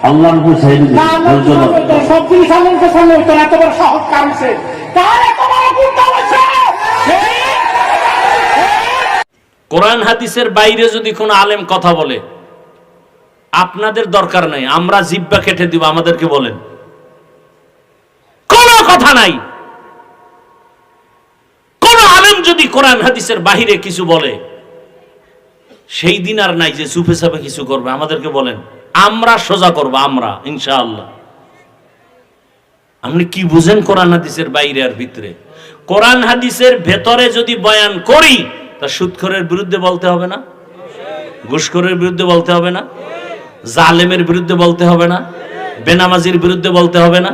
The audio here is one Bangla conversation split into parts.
আল্লাহ সব জিনিস আল্লাহর সামনে হইতো না, এত বড় সহজ কাম সে তার এত বড় গুণটা হচ্ছে। কোরআন হাদিসের বাইরে যদি কোনো আলেম কথা বলে আপনাদের দরকার নাই, আমরা জিহ্বা কেটে দিব, আমাদেরকে বলেন, কোনো কথা নাই। কোন আলেম যদি কোরআন হাদিসের বাইরে কিছু বলে সেই দিন আর নাই যে চুপে চাপে কিছু করবে, আমাদেরকে বলেন, আমরা সোজা করব, আমরা ইনশাআল্লাহ। আপনি কি বুঝেন কোরআন হাদিসের বাইরে আর ভিতরে? কোরআন হাদিসের ভেতরে যদি বয়ান করি তা সুদখোরের বিরুদ্ধে বলতে হবে না, ঘুষখোরের বিরুদ্ধে বলতে হবে না, জালেমের বিরুদ্ধে বলতে হবে না, বেনামাজির বিরুদ্ধে বলতে হবে না?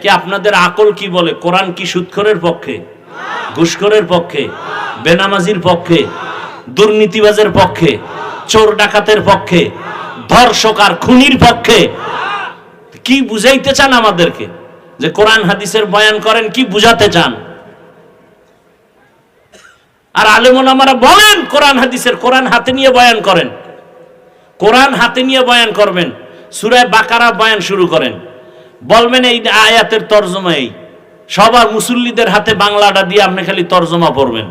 কি আপনাদের আকল কি বলে? কোরআন কি সুদখোরের পক্ষে, ঘুষখোরের পক্ষে, বেনামাজির পক্ষে, দুর্নীতিবাজের পক্ষে, চোর ডাকাতের পক্ষে, ধর্ষক আর খুনির পক্ষে? কি বুঝাইতে চান আমাদেরকে যে কোরআন হাদিসের বয়ান করেন? কি বুঝাতে চান? আর আলেম ওলামারা বলেন কোরআন হাদিসের, কোরআন হাতে নিয়ে বয়ান করেন, কোরআন হাতে নিয়ে বয়ান করবেন। সূরা বাকারা বয়ান শুরু করেন, বলবেন এই আয়াতের তরজমা এই। সবার মুসল্লিদের হাতে বাংলাটা দিয়ে আপনি খালি তরজমা পড়বেন।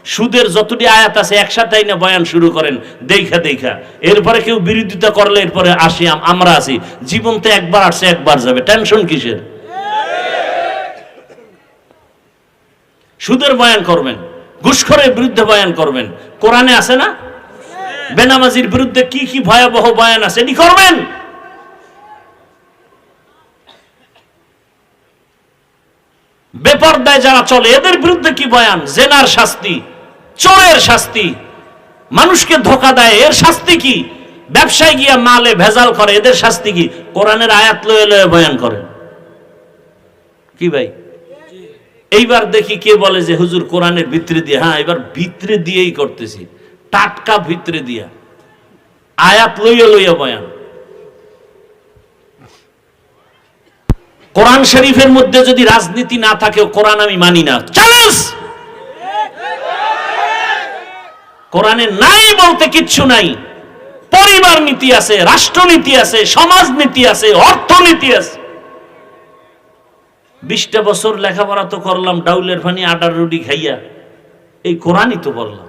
সুদের যতটি আয়াত আছে একসাথে না বয়ান শুরু করেন দেখা দেখা। এরপরে কেউ বিরোধিতা করলে এরপরে আসি আমরা আছি। জীবন তো একবার আসছে একবার যাবে, টেনশন কিসের? সুদের বয়ান করবেন, ঘুষখোরের বিরুদ্ধে বয়ান করবেন, কোরআনে আছে না? বেনামাজির বিরুদ্ধে কি কি ভয়াবহ বয়ান আছে এটি করবেন। বেপরদায় যারা চলে এদের বিরুদ্ধে কি বয়ান? জেনার শাস্তি, চোরের শাস্তি, মানুষকে ধোঁকা দেয় এর শাস্তি কি? ব্যবসায় গিয়া মালে ভেজাল করে এদের শাস্তি কি? কোরআনের আয়াত লয়ে লয়ে বয়ান করেন। কি ভাই, এইবার দেখি কে বলে যে হুজুর কোরআনের ভিতরে দিয়ে। হ্যাঁ, এবার ভিতরে দিয়েই করতেছি, টাটকা ভিতরে দিয়া আয়াত লইয়া লইয়া বয়ান। কোরআন শরীফের মধ্যে যদি রাজনীতি না থাকে কোরআন আমি মানি না, চ্যালেঞ্জ। কোরআনে নাই বলতে কিচ্ছু নাই। পরিবার নীতি আছে, রাষ্ট্রনীতি আছে, সমাজ নীতি আছে, অর্থনীতি আছে। 20টা বছর লেখাপড়া তো করলাম ডাউলের ফানি আটার রুটি খাইয়া, এই কোরআনই তো বললাম।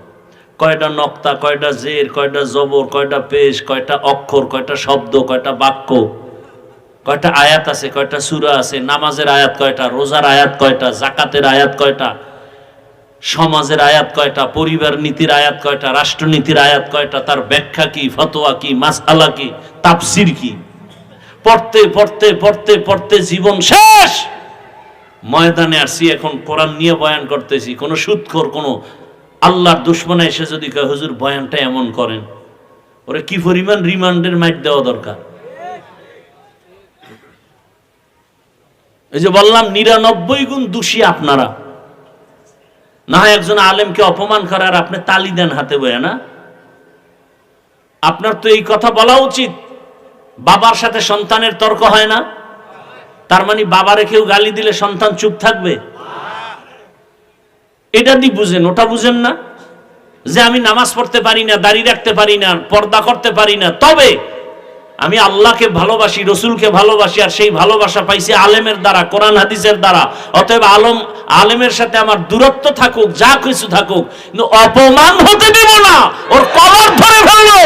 কয়টা নক্তা, কয়টা জের, কয়টা জবর, কয়টা পেশ, কয়টা অক্ষর, কয়টা শব্দ, কয়টা বাক্য, কয়টা আয়াত আছে, কয়টা সূরা আছে, নামাজের আয়াত কয়টা, রোজার আয়াত কয়টা, যাকাতের আয়াত কয়টা, সমাজের আয়াত কয়টা, পরিবার নীতির আয়াত কয়টা, রাষ্ট্রনীতির আয়াত কয়টা, তার ব্যাখ্যা কি, ফতোয়া কি, মাসআলা কি, তাফসীর কি। পড়তে পড়তে পড়তে পড়তে জীবন শেষ। ময়দানে আসছি, এখন কোরআন নিয়ে বয়ান করতেছি। কোন সুদখোর, কোন আল্লাহর দুশমন এসে যদি কয় হুজুর বয়ানটা এমন করেন, ওরে কি পরিমাণ রিমান্ডের মাইট দেওয়া দরকার। এই যে বললাম 99 গুণ দোষী আপনারা। না হয় একজন আলেমকে অপমান করে আর আপনি তালি দেন হাতে বয়ে, না? আপনার তো এই কথা বলা উচিত। বাবার সাথে সন্তানের তর্ক হয় না, তার মানে বাবারে কেউ গালি দিলে সন্তান চুপ থাকবে? এটা দি বুঝেন, ওটা বুঝেন না যে আমি নামাজ পড়তে পারি না, দাড়ি রাখতে পারি না, পর্দা করতে পারি না, তবে আমি আল্লাহকে ভালোবাসি, রসুলকে ভালোবাসি, আর সেই ভালোবাসা পাইছি আলেমের দ্বারা, কোরআন হাদিসের দ্বারা। অতএব আলেমের সাথে আমার দূরত্ব থাকুক, যা কিছু থাকুক, কিন্তু অপমান হতে দেব না। ওর কলার ধরে ফেললো।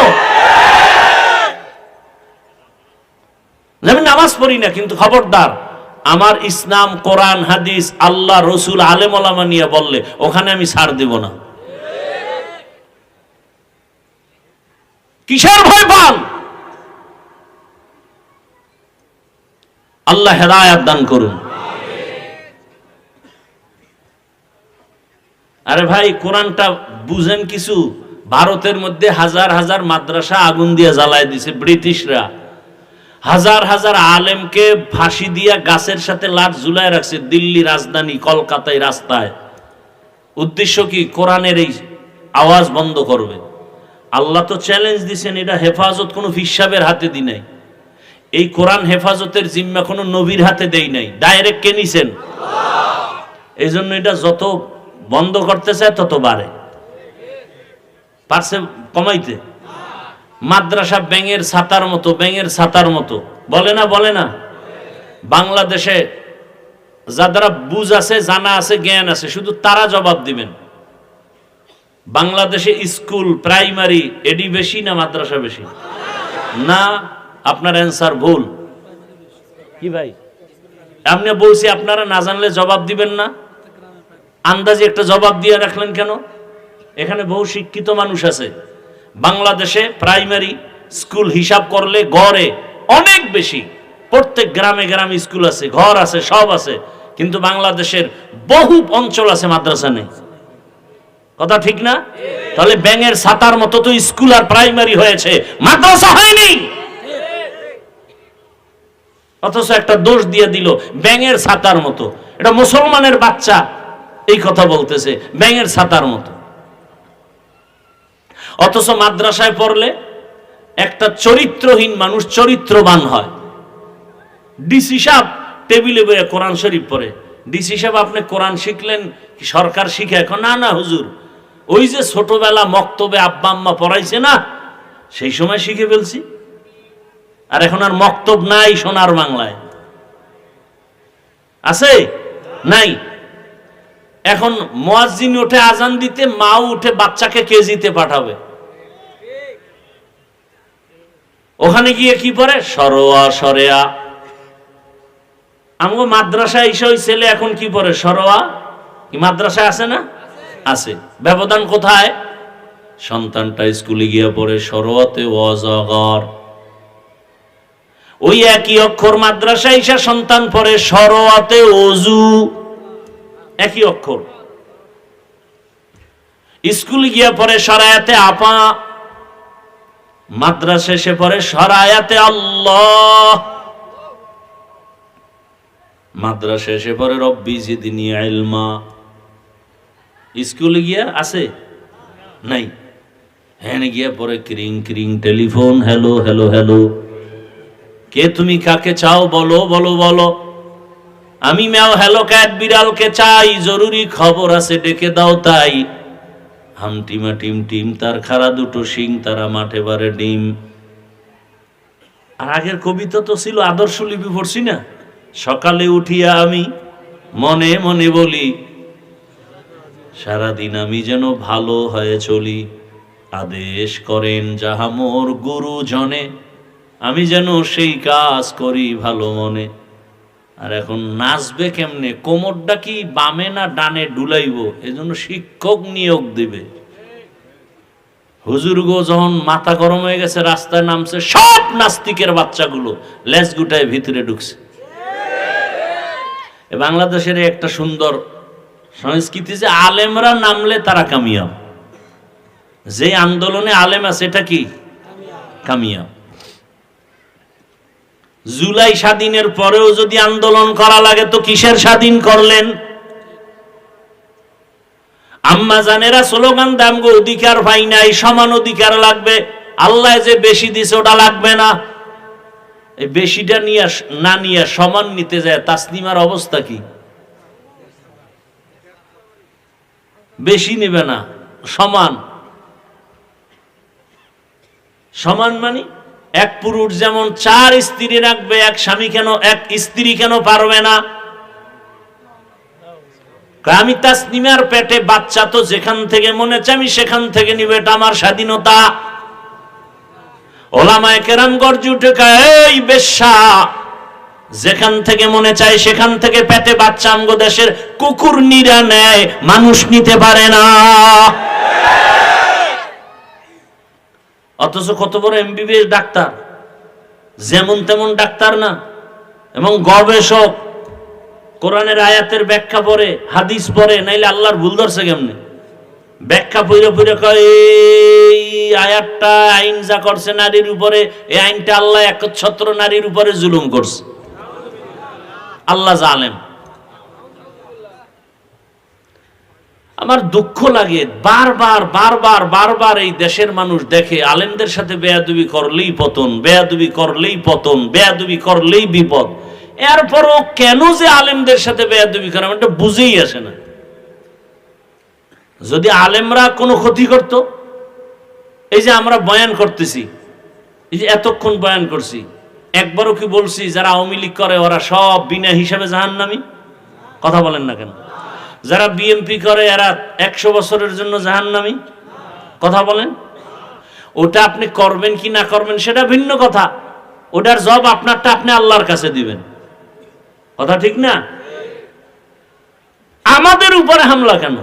আমি নামাজ পড়ি না, কিন্তু খবরদার আমার ইসলাম, কোরআন হাদিস, আল্লাহ, রসুল, আলেম ওলামা নিয়ে বললে ওখানে আমি ছাড় দেব না। কিসের ভয় পান? আল্লাহ হেদায়েত দান করুন। আরে ভাই, কোরআনটা বুঝেন কিছু? ভারতের মধ্যে হাজার হাজার মাদ্রাসা আগুন দিয়ে জ্বালায় দিছে ব্রিটিশরা। হাজার হাজার আলেমকে ফাঁসি দিয়া গাছের সাথে লাট ঝুলায় রাখছে দিল্লি রাজধানী কলকাতায় রাস্তায়। উদ্দেশ্য কি? কোরআনের এই আওয়াজ বন্ধ করবে। আল্লাহ তো চ্যালেঞ্জ দিছেন, এটা হেফাজত কোনো ফিসাবের হাতে দি নাই। এই কোরআন হেফাজতের জিম্মা কোনো নবীর হাতে দেই নাই, ডাইরেক্ট কে নিছেন? এই জন্য এটা যত বন্ধ করতে চায় তত বাড়ে। পারছে কমাইতে? মাদ্রাসা ব্যাঙের ছাতার মতো, ব্যাঙের ছাতার মতো। বলে না বলে না? বাংলাদেশে যারা বুঝ আছে, জানা আছে, জ্ঞান আছে, শুধু তারা জবাব দিবেন। বাংলাদেশে স্কুল প্রাইমারি এডি বেশি না মাদ্রাসা বেশি? না, আপনার অ্যান্সার ভুল। কি ভাই আপনি বলছি, আপনারা না জানলে জবাব দিবেন না, আন্দাজে একটা জবাব দিয়ে রাখলেন কেন? এখানে বহু শিক্ষিত মানুষ আছে। বাংলাদেশে প্রাইমারি স্কুল হিসাব করলে গড়ে অনেক বেশি, প্রত্যেক গ্রামে গ্রামে স্কুল আছে, ঘর আছে, সব আছে, কিন্তু বাংলাদেশের বহু অঞ্চল আছে মাদ্রাসা নেই। কথা ঠিক না? তাহলে ব্যাঙের ছাতার মতো তো স্কুল আর প্রাইমারি হয়েছে, মাদ্রাসা হয়নি। অথচ একটা দোষ দিয়ে দিল ব্যাঙের ছাতার মতো। এটা মুসলমানের বাচ্চা এই কথা বলতেছে, ব্যাঙের ছাতার মতো। অথচ মাদ্রাসায় পড়লে একটা চরিত্রহীন মানুষ চরিত্রবান হয়। ডিসি সাহেব টেবিলে বসে কোরআন শরীফ পড়ে। ডিসি সাহেব, আপনি কোরআন শিখলেন কি সরকার শিখে? এখন না না হুজুর, ওই যে ছোটবেলা মক্তবে আব্বা আম্মা পড়াইছে না, সেই সময় শিখে ফেলছি। আর এখন আর মক্তব নাই সোনার বাংলায়, আছে নাই? এখন মুয়াজ্জিন উঠে আজান দিতে, মাও উঠে বাচ্চাকে কেজিতে পাঠাবে। ওখানে গিয়ে কি পড়ে? সরোয়া সরেয়া। আমগো মাদ্রাসায় এসে ওই ছেলে এখন কি পড়ে? সরোয়া। কি মাদ্রাসায় আছে না? আছে। ব্যবধান কোথায়? সন্তানটা স্কুলে গিয়ে পড়ে সরোয়াতে ওয়াজাগর। ওই একই অক্ষর মাদ্রাসায় এসে সন্তান পড়ে সরোয়াতে ওযু, একই অক্ষর। স্কুলে গিয়ে পড়ে সরায়াতে আপা, মাদ্রাসা এসে পড়ে সরায়াতে আল্লাহ। মাদ্রাসা এসে পড়ে রব্বি জিদনি ইলমা। স্কুলে গিয়া আছে নাই, হ্যাঁ গিয়া পড়ে ক্রিং ক্রিং টেলিফোন, হ্যালো হ্যালো হ্যালো, কে তুমি, কাকে চাও, বলো বলো বলো। আমি ম্যাও হ্যালো ক্যাট বিড়ালকে চাই, জরুরি খবর আছে ডেকে দাও তাই। হামটিমা টিম টিম, তার খাড়া দুটো শিং, তারা মাঠে বারে ডিম। আর আগের কবিতা তো ছিল, আদর্শ লিপি পড়ছি না, সকালে উঠিয়া আমি মনে মনে বলি, সারাদিন আমি যেন ভালো হয়ে চলি। আদেশ করেন যাহা মোর গুরুজনে, আমি যেন সেই কাজ করি ভালো মনে। আর এখন নাচবে কেমনে? কোমরটা কি বামে না ডানে ডুলাইব, এজন্য শিক্ষক নিয়োগ দিবে। হুজুর গো যখন মাথা গরম হয়ে গেছে, রাস্তায় নামছে, সব নাস্তিকের বাচ্চাগুলো লেজ গুটায় ভিতরে ঢুকছে। বাংলাদেশের একটা সুন্দর সংস্কৃতি যে আলেমরা নামলে তারা কামিয়াব। যে আন্দোলনে আলেম আছে এটা কি কামিয়াব। জুলাই স্বাধীনের পরেও যদি আন্দোলন করা লাগে তো কিসের স্বাধীন করলেন? আম্মা জানেরা স্লোগান দেন গো অধিকার পাই নাই, সমান অধিকার লাগবে। আল্লাহ যে বেশি দিছে ওটা লাগবে না, এই বেশিটা নিয়ে না নিয়ে সমান নিতে যায়। তাসনিমার অবস্থা কি? বেশি নেবে না, সমান। সমান মানে এক পুরুষ যেমন 4 স্ত্রী রাখবে, এক স্বামী কেন, এক স্ত্রী কেন পারবে না? আমি তাসনিমার পেটে বাচ্চা, তো যেখান থেকে মনে চাই আমি সেখান থেকে নিবে, এটা আমার স্বাধীনতা। ওলামায়ে কেরাম গর্জে উঠে কয়, এই বেশ্যা, যেখান থেকে মনে চায় সেখান থেকে পেটে বাচ্চা আমগো দেশের কুকুর নিরা নেয়, মানুষ নিতে পারে না। অথচ কত বড় এমবিবিএস ডাক্তার, যেমন তেমন ডাক্তার না, এবং গবেষক। কোরআনের আয়াতের ব্যাখ্যা পড়ে, হাদিস পড়ে, নাইলে আল্লাহর ভুল ধরছে কেমনে? ব্যাখ্যা পড়ে পড়ে কয় এই আয়াতটা আইন যা করছে নারীর উপরে, এই আইনটা আল্লাহ একচ্ছত্র নারীর উপরে জুলুম করছে। আল্লাহ জালেম। আমার দুঃখ লাগে, বারবার বারবার বারবার এই দেশের মানুষ দেখে আলেমদের সাথে বেয়াদবি করলেই পতন, বেয়াদবি করলেই পতন, বেয়াদবি করলেই বিপদ। এরপরও কেন যে আলেমদের সাথে বেয়াদবি করে এটা বুঝেই আসে না। যদি আলেমরা কোনো ক্ষতি করত, এই যে আমরা বয়ান করতেছি, এই যে এতক্ষণ বয়ান করছি, একবারও কি বলছি যারা আওয়ামী লীগ করে ওরা সব বিনা হিসাবে জাহান্নামী? কথা বলেন না কেন? যারা বিএনপি করে এরা 100 বছরের জন্য জাহান্নামী? কথা বলেন। ওটা আপনি করবেন কি না করবেন সেটা ভিন্ন কথা, ওটার জবাব আপনারটা আপনি আল্লাহর কাছে দিবেন। কথা ঠিক না? আমাদের উপরে হামলা কেন?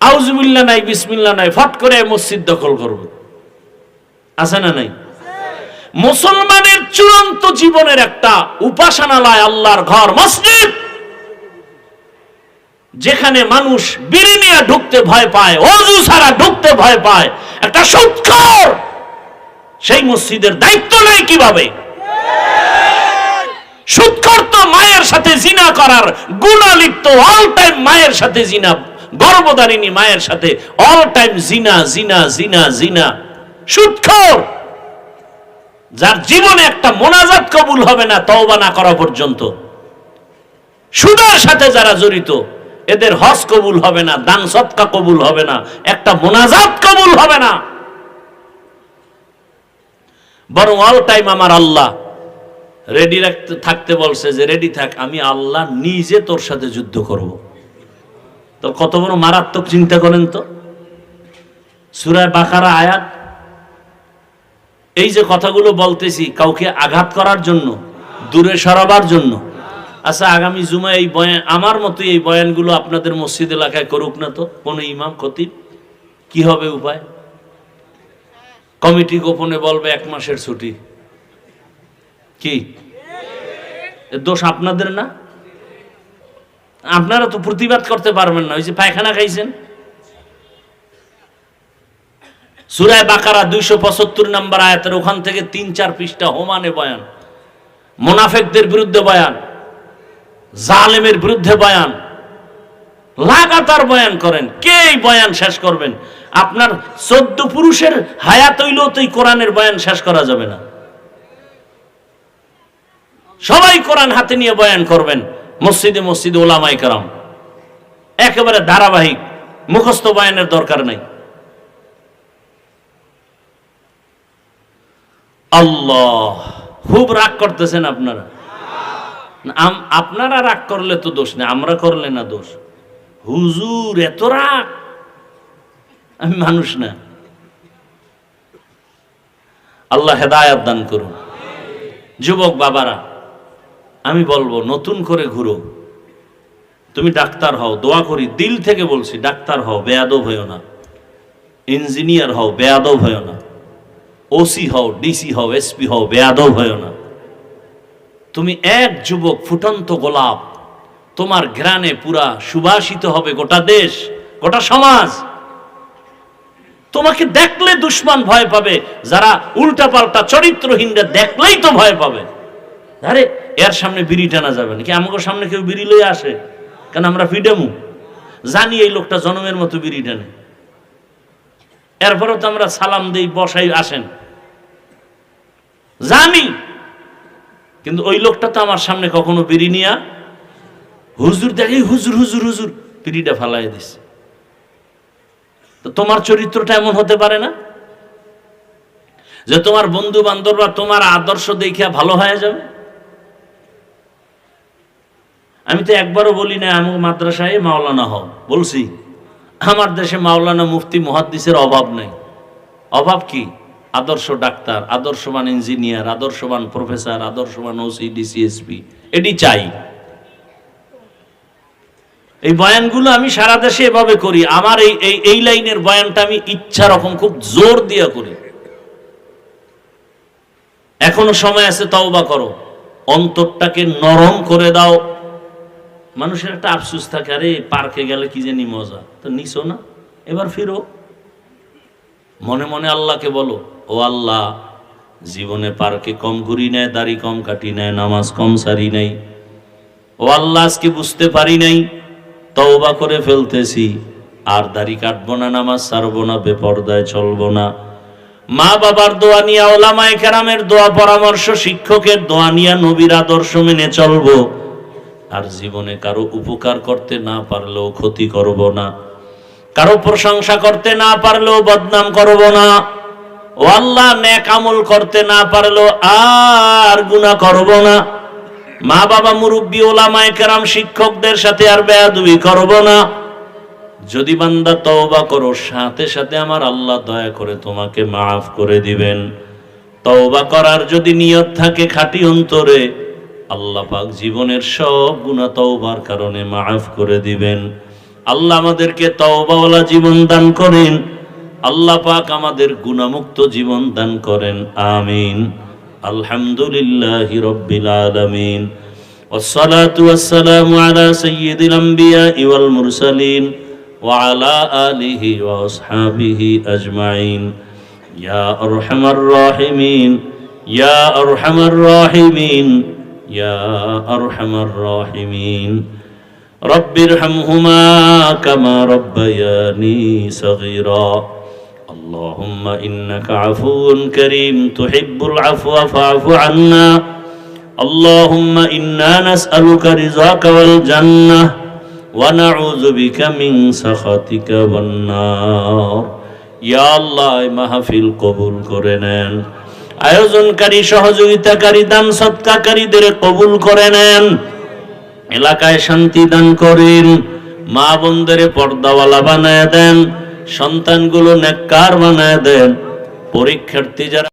আউযুবিল্লাহ নাই, বিসমিল্লাহ নাই, ফট করে মসজিদ দখল করব, আছে না নাই? মুসলমানের চূড়ান্ত জীবনের একটা উপাসনালয় আল্লাহর ঘর মসজিদ, যেখানে মানুষ বিড়ি নিয়ে ঢুকতে ভয় পায়, ওযু ছাড়া ঢুকতে ভয় পায়, একটা সুদখোর সেই মসজিদের দায়িত্ব নেয় কিভাবে? সুদখোর তো মায়ের সাথে জিনা করার গুনাহ লিপ্ত, অল টাইম মায়ের সাথে জিনা, গর্ভধারিণী মায়ের সাথে অল টাইম জিনা জিনা জিনা জিনা। সুদখোর যার জীবনে একটা মোনাজাত কবুল হবে না তওবা না করা পর্যন্ত। সুদের সাথে যারা জড়িত এদের হজ কবুল হবে না, দান সদকা কবুল হবে না, একটা মোনাজাত কবুল হবে না। বরং অল টাইম আমার আল্লাহ রেডি থাকতে বলছে, যে রেডি থাক, আমি আল্লাহ নিজে তোর সাথে যুদ্ধ করব। তো কত বড় মারাত্মক চিন্তা করেন তো। সূরা বাকারা আয়াত। এই যে কথাগুলো বলতেছি কাউকে আঘাত করার জন্য, দূরে সরাবার জন্য। আচ্ছা, আগামী জুমায় এই বয়ান, আমার মতো এই বয়ানগুলো আপনাদের মসজিদ এলাকায় করুক না তো কোন ইমাম খতিব, কি হবে উপায়? কমিটি গোপনে বলবে 1 মাসের ছুটি। কি দোষ আপনাদের না? আপনারা তো প্রতিবাদ করতে পারবেন না, ওই যে পায়খানা খাইছেন। সূরা বাকারা 275 নম্বর আয়াতের ওখান থেকে 3-4 পৃষ্ঠা হোমানে বয়ান, মুনাফিকদের বিরুদ্ধে বয়ান, জালেমের বিরুদ্ধে বয়ান, লাগাতার বয়ান করেন। কে এই বয়ান শেষ করবেন? আপনার 14 পুরুষের হায়াত হইলেও তো এই কোরআনের বয়ান শেষ করা যাবে না। সবাই কোরআন হাতে নিয়ে বয়ান করবেন মসজিদে মসজিদে, ওলামায়ে কেরাম একেবারে ধারাবাহিক, মুখস্থ বয়ানের দরকার নাই। আল্লাহ, খুব রাগ করতেছেন আপনারা। আপনারা রাগ করলে তো দোষ নেই, আমরা করলে না দোষ। হুজুর এত রাগ, আমি মানুষ না। আল্লাহ হেদায়েত দান করুন। যুবক বাবারা, আমি বলবো নতুন করে ঘুরো। তুমি ডাক্তার হও, দোয়া করি, দিল থেকে বলছি, ডাক্তার হও, বেয়াদব হইও না। ইঞ্জিনিয়ার হও, বেয়াদব হইও না। ওসি হও, ডিসি হও, এসপি হও, বেয়াদব হইও না। তুমি এক যুবক, ফুটন্ত গোলাপ, তোমার ঘ্রাণে পুরা সুবাসিত হবে গোটা দেশ, গোটা সমাজ। তোমাকে দেখলে দুশমন ভয় পাবে, যারা উল্টা পাল্টা চরিত্রহীনরা দেখলেই তো ভয় পাবে। আরে এর সামনে বিড়ি টানা যাবে নাকি? আমাকে সামনে কেউ বিড়ি লয়ে আসে কেন? আমরা ফিডামু জানি এই লোকটা জনমের মতো বিড়ি টানে, এরপরও তো আমরা সালাম দেই, বসাই, আসেন, জানি। কিন্তু ওই লোকটা তো আমার সামনে কখনো বিড়ি নিয়া, হুজুর দেখে, হুজুর হুজুর হুজুর, বিড়িটা ফালাই দিছে। তো তোমার চরিত্রটা এমন হতে পারে না যে তোমার বন্ধু বান্ধবরা তোমার আদর্শ দেখিয়া ভালো হয়ে যাবে? আমি তো একবারও বলি না আমার মাদ্রাসায় মাওলানা হও, বলছি। আমার দেশে মাওলানা, মুফতি, মুহাদ্দিসের অভাব নেই। অভাব কি? আদর্শ ডাক্তার, আদর্শবান ইঞ্জিনিয়ার, আদর্শবান প্রফেসর, আদর্শবান ওসি, ডিসি, এসপি, এটি চাই। এই বয়ানগুলো আমি সারা দেশে এভাবে করি। আমার এই লাইনের বয়ানটা আমি ইচ্ছা রকম খুব জোর দিয়ে করি। এখনো সময় আছে, তওবা করো, অন্তরটাকে নরম করে দাও। মানুষের একটা আফসোস থাকে, আরে পার্কে গেলে কি জানি মজা, তো নিছো না, এবার ফিরো। মনে মনে আল্লাহকে বলো, ও আল্লাহ, জীবনে পার্কে কম ঘুরি নাই, দাড়ি কম কাটি নাই, নামাজ কম সারি নাই। ও আল্লাহ, আজকে বুঝতে পারি নাই, তওবা করে ফেলতেছি, আর দাড়ি কাটবো না, নামাজ ছাড়বো না, বেপরদায় চলবো না। মা বাবার দোয়া নিয়ে, ওলামায়ে কেরামের দোয়া পরামর্শ, শিক্ষকের দোয়া নিয়ে নবীর আদর্শ মেনে চলবো। আর জীবনে কারো উপকার করতে না পারলেও ক্ষতি করব না, কারো প্রশংসা করতে না পারলেও বদনাম করব না। ও আল্লাহ, নেক আমল করতে না পারলেও আর গুনাহ করব না। মা বাবা, মুরব্বী, ওলামায়ে কেরাম, শিক্ষকদের সাথে আর বেয়াদবি করব না। যদি বান্দা তওবা করো, সাথে সাথে আমার আল্লাহ দয়া করে তোমাকে মাফ করে দিবেন। তওবা করার যদি নিয়ত থাকে খাঁটি অন্তরে, আল্লাহ পাক জীবনের সব গুনাহ তওবার কারণে মাফ করে দিবেন। আল্লাহ আমাদেরকে তওবাওয়ালা জীবন দান করেন। আল্লাহ পাক আমাদের গুনাহমুক্ত জীবন দান করেন। আমিন। আলহামদুলিল্লাহি রাব্বিল আলামিন। والصلاة والسلام على سيد الأنبياء والمرسلين وعلى آله وأصحابه أجمعين يا أرحم الراحمين يا أرحم الراحمين يا أرحم الراحمين رب ارحمهما كما ربياني صغيرا اللهم إنك عفو كريم تحب العفو فاعف عنا اللهم إنا نسألك رضاك والجنة ونعوذ بك من سخطك والنار يا الله মাহফিল কবুল করে নেন। আয়োজনকারী, সহযোগিতাকারী, দান সদকাকারীদের কবুল করে নেন। এলাকায় শান্তি দান করেন। মা বোনদের পর্দাওয়ালা বানায় দেন। সন্তানগুলো নেককার বানায় দেন। পরীক্ষার্থী যারা